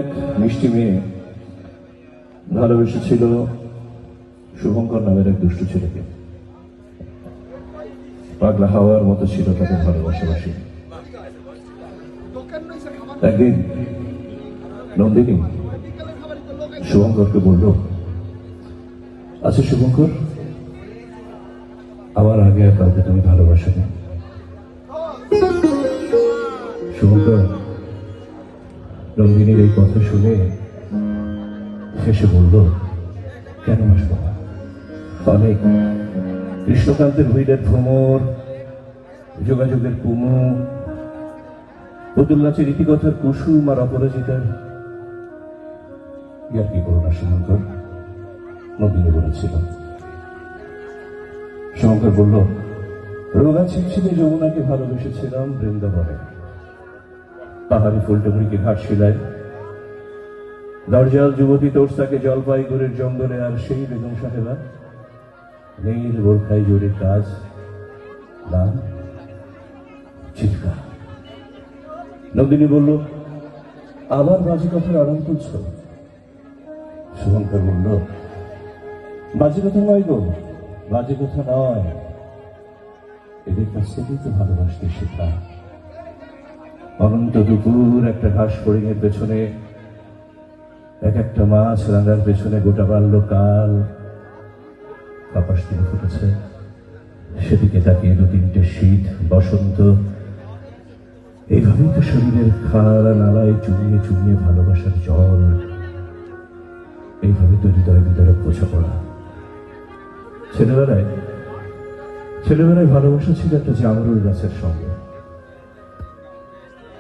এক মিষ্টি মেয়ে ভালোবেসেছিল শুভঙ্কর নামের এক দুষ্টু ছেলেকে। পাগলা হাওয়ার মতো ছিল তাদের ভালোবাসাবাসী। একদিন নন্দিনী শুভঙ্করকে বলল, আচ্ছা শুভঙ্কর, আমার আগে আর কাউকে তুমি ভালোবাসো না? শুভঙ্কর নন্দিনীর এই কথা শুনে শেষে বলল, কেন আসবো না? অনেক কৃষ্ণকান্তের হইলের ভ্রমর, যোগাযোগের কুমু, পুতুল নাচের রীতিকথার কুসুম আর অপরাজিতার ইয়ার কি করো না শুভঙ্কর? নন্দিনী বলেছিল। শুভঙ্কর বলল, রোগা ছিমছিমে যমুনাকে ভালোবেসেছিলাম বৃন্দাবনে, পাহাড়ি ফুলটুমরিকে ঘাটশিলায়, দরজাল যুবতী তোরসাকে জলপাইগুড়ির জঙ্গলে, আর সেই বেগম সাহেবা নীল বোরখায় জোরে কাজ নাম চিৎকার। নন্দিনী বলল, আবার বাজে কথার আরাম তুলছ? শুভঙ্কর বলল, বাজে কথা নয় গো, বাজে কথা নয়, এদের কাছ থেকেই তো ভালোবাসতে শেখা। অনন্ত দুপুর একটা ঘাস ফড়িংয়ের পেছনে, এক একটা মাছ রাঙার পেছনে গোটা বাল্যকাল কাপাস দিয়ে ফুটেছে। সেদিকে তাকিয়ে দু তিনটে শীত বসন্ত, এইভাবেই তো শরীরের খাড়া নালায় চুমিয়ে চুমিয়ে ভালোবাসার জল, এইভাবে তো হৃদয় ভিতরে বোঝাপড়া। ছেলেবেলায় ভালোবাসা ছিল একটা জামরুল গাছের সঙ্গে।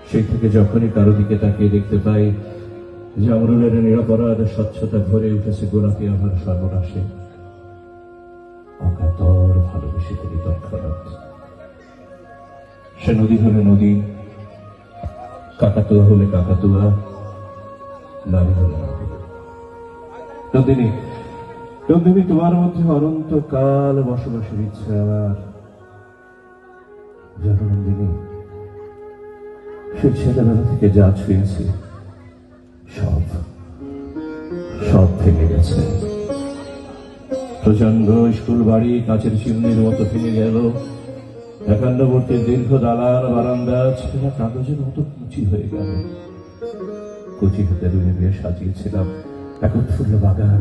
সেই থেকে যখনই কারো দিকে তাকিয়ে দেখতে পাই জামরুলের নিরপরাধ স্বচ্ছতা ভরে উঠেছে গোলাপি আভার সর্বনাশে, অকাতর ভালোবেসে ফেলি তৎক্ষণাৎ। সে নদী হলে নদী, কাকাতুয়া হলে কাকাতুয়া, নারী হলে নারী। নন্দিনী, নন্দিনী, তোমার মধ্যে অনন্তকাল বসবাসের ইচ্ছে আমার। জানো নন্দিনী, সেই ছেলেবেলা থেকে যা ছুঁয়েছি সব সব ভেঙে গেছে। প্রচন্ড স্কুল বাড়ি কাচের চিমনির মতো ভেঙে গেল। একান্নবর্তী দীর্ঘ দালান বারান্দা ছেঁড়া কাগজের মতো কুচি হয়ে গেল। কুচি হাতে রুয়ে রুয়ে সাজিয়েছিলাম একত্রুল্য বাগান,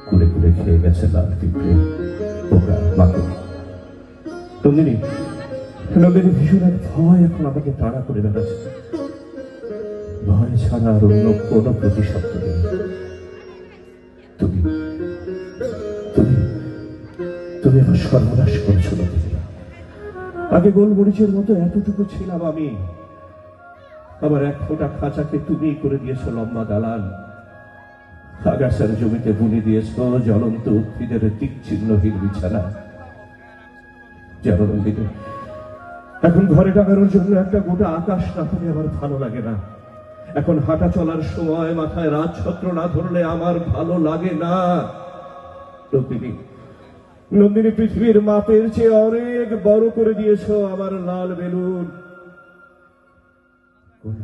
কুড়ে কুড়ে খেয়ে গেছে লাল পিঁপড়ে, পোকা, মাকড়। নন্দিনী, নন্দিনী, ভীষণ এক ভয় এখন আমাকে তাড়া করে বেড়াচ্ছে। ভয় ছাড়া আর অন্য কোনো প্রতিশব্দ নেই। তুমি তুমি তুমি আমার সর্বনাশ করেছো নন্দিনী। আগে গোলমরিচের মতো এতটুকু ছিলাম আমি, আবার এক ফোঁটা খাঁচাকে তুমি করে দিয়েছো লম্বা দালান। আগাছার জমিতে বুনে দিয়েছো জ্বলন্ত উদ্ভিদের তীক্ষ্ণহীন বিছানা। যেন নন্দিনী, এখন ঘরে টাঙানোর জন্য একটা গোটা আকাশ না হলে আমার ভালো লাগে না। এখন হাঁটা চলার সময় মাথায় রাজছত্র না ধরলে আমার ভালো লাগে না। নন্দিনী, নন্দিনী, পৃথিবীর মাপের চেয়ে অনেক বড় করে দিয়েছ আমার লাল বেলুন।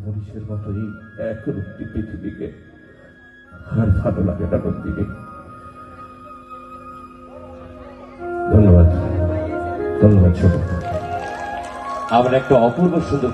মনীষের মতোই এক রূপটি পৃথিবীকে আর ভালো লাগে না নন্দিনী। ধন্যবাদ, ধন্যবাদ ছোট। আমার একটা অপূর্ব সুন্দর